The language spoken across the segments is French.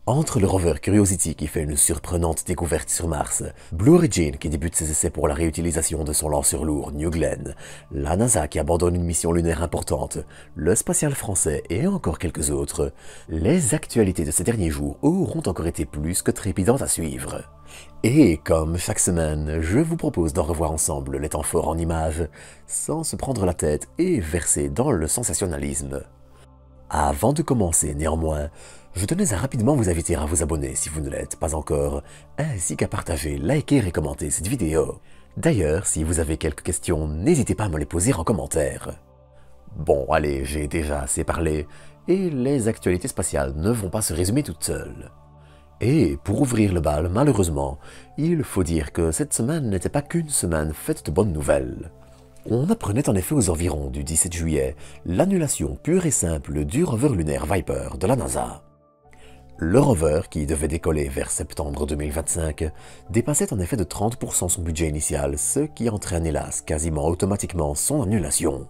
Entre le rover Curiosity qui fait une surprenante découverte sur Mars, Blue Origin qui débute ses essais pour la réutilisation de son lanceur lourd New Glenn, la NASA qui abandonne une mission lunaire importante, le spatial français et encore quelques autres, les actualités de ces derniers jours auront encore été plus que trépidantes à suivre. Et comme chaque semaine, je vous propose d'en revoir ensemble les temps forts en images, sans se prendre la tête et verser dans le sensationnalisme. Avant de commencer, néanmoins, je tenais à rapidement vous inviter à vous abonner si vous ne l'êtes pas encore, ainsi qu'à partager, liker et commenter cette vidéo. D'ailleurs, si vous avez quelques questions, n'hésitez pas à me les poser en commentaire. Bon, allez, j'ai déjà assez parlé, et les actualités spatiales ne vont pas se résumer toutes seules. Et pour ouvrir le bal, malheureusement, il faut dire que cette semaine n'était pas qu'une semaine faite de bonnes nouvelles. On apprenait en effet aux environs du 17 juillet l'annulation pure et simple du rover lunaire Viper de la NASA. Le rover, qui devait décoller vers septembre 2025, dépassait en effet de 30% son budget initial, ce qui entraîne hélas quasiment automatiquement son annulation.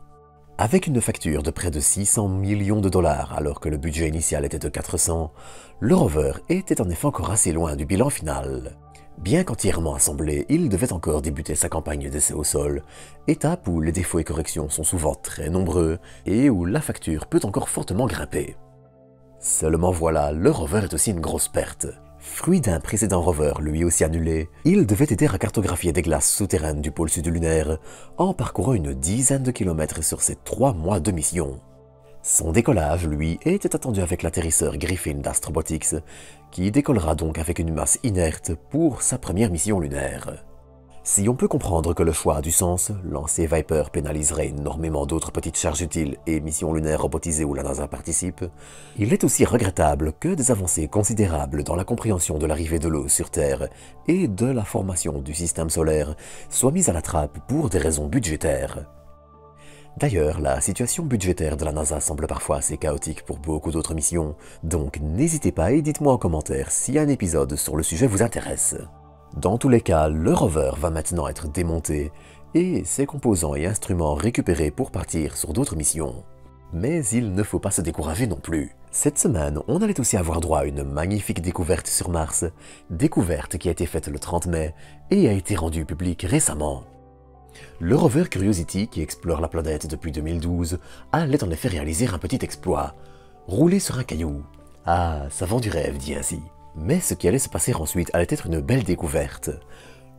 Avec une facture de près de 600 millions de dollars alors que le budget initial était de 400, le rover était en effet encore assez loin du bilan final. Bien qu'entièrement assemblé, il devait encore débuter sa campagne d'essai au sol, étape où les défauts et corrections sont souvent très nombreux et où la facture peut encore fortement grimper. Seulement voilà, le rover est aussi une grosse perte. Fruit d'un précédent rover lui aussi annulé, il devait aider à cartographier des glaces souterraines du pôle sud lunaire en parcourant une dizaine de kilomètres sur ses 3 mois de mission. Son décollage, lui, était attendu avec l'atterrisseur Griffin d'Astrobotics, qui décollera donc avec une masse inerte pour sa première mission lunaire. Si on peut comprendre que le choix a du sens, lancer Viper pénaliserait énormément d'autres petites charges utiles et missions lunaires robotisées où la NASA participe, il est aussi regrettable que des avancées considérables dans la compréhension de l'arrivée de l'eau sur Terre et de la formation du système solaire soient mises à la trappe pour des raisons budgétaires. D'ailleurs, la situation budgétaire de la NASA semble parfois assez chaotique pour beaucoup d'autres missions, donc n'hésitez pas et dites-moi en commentaire si un épisode sur le sujet vous intéresse. Dans tous les cas, le rover va maintenant être démonté et ses composants et instruments récupérés pour partir sur d'autres missions. Mais il ne faut pas se décourager non plus. Cette semaine, on allait aussi avoir droit à une magnifique découverte sur Mars, découverte qui a été faite le 30 mai et a été rendue publique récemment. Le rover Curiosity, qui explore la planète depuis 2012, allait en effet réaliser un petit exploit. Rouler sur un caillou. Ah, ça vend du rêve, dit ainsi. Mais ce qui allait se passer ensuite allait être une belle découverte.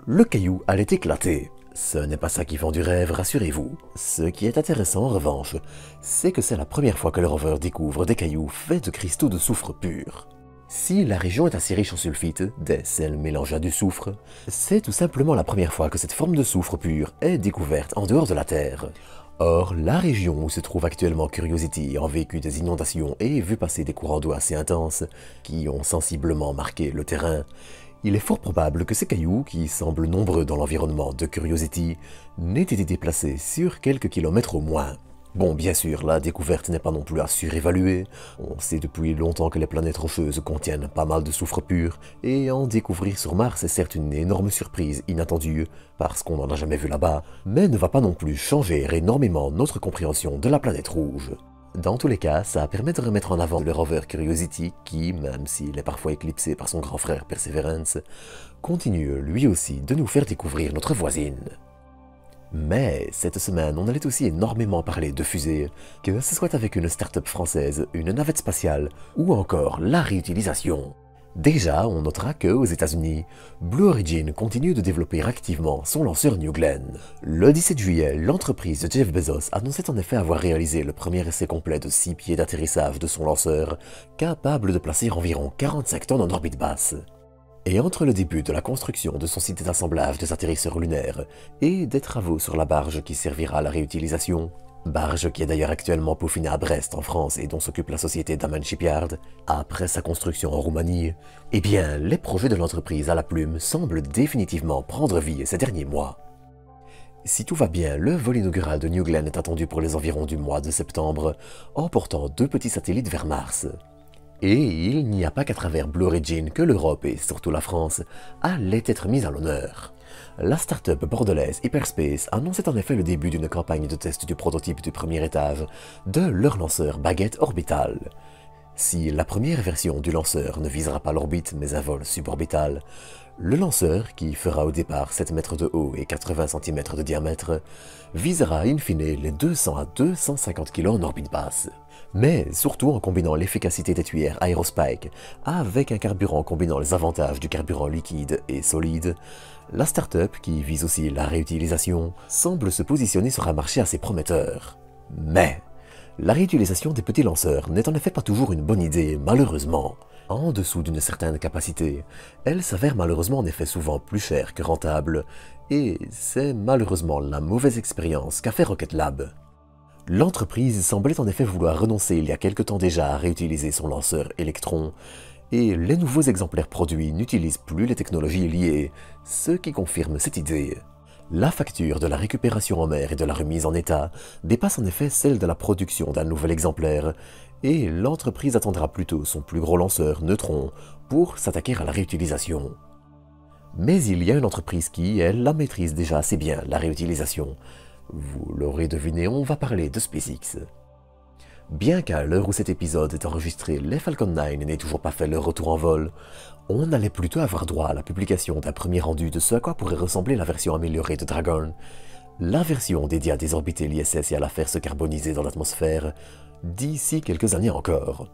Le caillou allait éclater. Ce n'est pas ça qui vend du rêve, rassurez-vous. Ce qui est intéressant en revanche, c'est que c'est la première fois que le rover découvre des cailloux faits de cristaux de soufre pur. Si la région est assez riche en sulfite, des sels mélangés à du soufre, c'est tout simplement la première fois que cette forme de soufre pur est découverte en dehors de la Terre. Or, la région où se trouve actuellement Curiosity a vécu des inondations et vu passer des courants d'eau assez intenses qui ont sensiblement marqué le terrain, il est fort probable que ces cailloux, qui semblent nombreux dans l'environnement de Curiosity, n'aient été déplacés sur quelques kilomètres au moins. Bon, bien sûr, la découverte n'est pas non plus à surévaluer. On sait depuis longtemps que les planètes rocheuses contiennent pas mal de soufre pur, et en découvrir sur Mars est certes une énorme surprise inattendue, parce qu'on n'en a jamais vu là-bas, mais ne va pas non plus changer énormément notre compréhension de la planète rouge. Dans tous les cas, ça permet de remettre en avant le rover Curiosity qui, même s'il est parfois éclipsé par son grand frère Perseverance, continue lui aussi de nous faire découvrir notre voisine. Mais cette semaine, on allait aussi énormément parler de fusées, que ce soit avec une start-up française, une navette spatiale ou encore la réutilisation. Déjà, on notera que aux États-Unis, Blue Origin continue de développer activement son lanceur New Glenn. Le 17 juillet, l'entreprise de Jeff Bezos annonçait en effet avoir réalisé le premier essai complet de 6 pieds d'atterrissage de son lanceur, capable de placer environ 45 tonnes en orbite basse. Et entre le début de la construction de son site d'assemblage des atterrisseurs lunaires et des travaux sur la barge qui servira à la réutilisation, barge qui est d'ailleurs actuellement peaufinée à Brest en France et dont s'occupe la société Damen Shipyard, après sa construction en Roumanie, eh bien les projets de l'entreprise à la plume semblent définitivement prendre vie ces derniers mois. Si tout va bien, le vol inaugural de New Glenn est attendu pour les environs du mois de septembre, emportant 2 petits satellites vers Mars. Et il n'y a pas qu'à travers Blue Origin que l'Europe et surtout la France allait être mise à l'honneur. La start-up bordelaise Hyperspace annonçait en effet le début d'une campagne de test du prototype du premier étage de leur lanceur Baguette Orbital. Si la première version du lanceur ne visera pas l'orbite mais un vol suborbital, le lanceur, qui fera au départ 7 mètres de haut et 80 cm de diamètre, visera in fine les 200 à 250 kg en orbite basse. Mais surtout en combinant l'efficacité des tuyères Aerospike avec un carburant combinant les avantages du carburant liquide et solide, la start-up, qui vise aussi la réutilisation, semble se positionner sur un marché assez prometteur. Mais la réutilisation des petits lanceurs n'est en effet pas toujours une bonne idée, malheureusement. En dessous d'une certaine capacité, elle s'avère malheureusement en effet souvent plus chère que rentable, et c'est malheureusement la mauvaise expérience qu'a fait Rocket Lab. L'entreprise semblait en effet vouloir renoncer il y a quelque temps déjà à réutiliser son lanceur Electron, et les nouveaux exemplaires produits n'utilisent plus les technologies liées, ce qui confirme cette idée. La facture de la récupération en mer et de la remise en état dépasse en effet celle de la production d'un nouvel exemplaire, et l'entreprise attendra plutôt son plus gros lanceur, Neutron, pour s'attaquer à la réutilisation. Mais il y a une entreprise qui, elle, la maîtrise déjà assez bien, la réutilisation. Vous l'aurez deviné, on va parler de SpaceX. Bien qu'à l'heure où cet épisode est enregistré, les Falcon 9 n'aient toujours pas fait leur retour en vol, on allait plutôt avoir droit à la publication d'un premier rendu de ce à quoi pourrait ressembler la version améliorée de Dragon, la version dédiée à désorbiter l'ISS et à la faire se carboniser dans l'atmosphère, d'ici quelques années encore.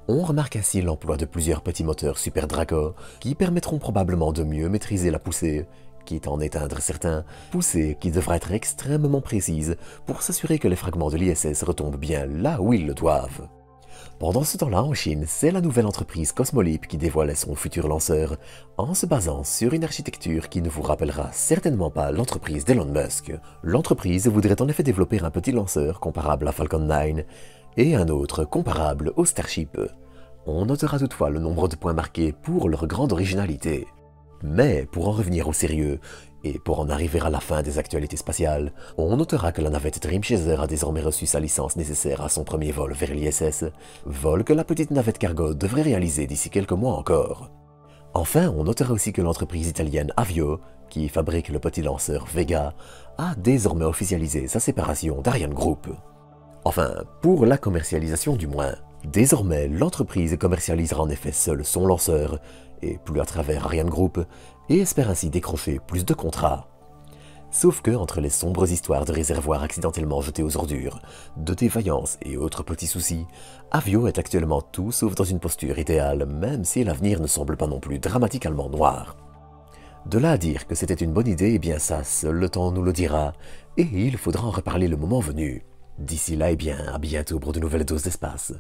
On remarque ainsi l'emploi de plusieurs petits moteurs Super Draco qui permettront probablement de mieux maîtriser la poussée, quitte à en éteindre certains, poussée qui devra être extrêmement précise pour s'assurer que les fragments de l'ISS retombent bien là où ils le doivent. Pendant ce temps-là, en Chine, c'est la nouvelle entreprise Cosmolip qui dévoilait son futur lanceur, en se basant sur une architecture qui ne vous rappellera certainement pas l'entreprise d'Elon Musk. L'entreprise voudrait en effet développer un petit lanceur comparable à Falcon 9 et un autre comparable au Starship. On notera toutefois le nombre de points marqués pour leur grande originalité. Mais pour en revenir au sérieux, et pour en arriver à la fin des actualités spatiales, on notera que la navette Dream Chaser a désormais reçu sa licence nécessaire à son premier vol vers l'ISS, vol que la petite navette cargo devrait réaliser d'ici quelques mois encore. Enfin, on notera aussi que l'entreprise italienne Avio, qui fabrique le petit lanceur Vega, a désormais officialisé sa séparation d'Ariane Group. Enfin, pour la commercialisation du moins. Désormais, l'entreprise commercialisera en effet seule son lanceur, et plus à travers Ariane Group, et espère ainsi décrocher plus de contrats. Sauf que, entre les sombres histoires de réservoirs accidentellement jetés aux ordures, de défaillances et autres petits soucis, Avio est actuellement tout sauf dans une posture idéale, même si l'avenir ne semble pas non plus dramatiquement noir. De là à dire que c'était une bonne idée, eh bien ça, seul le temps nous le dira, et il faudra en reparler le moment venu. D'ici là, eh bien, à bientôt pour de nouvelles doses d'espace.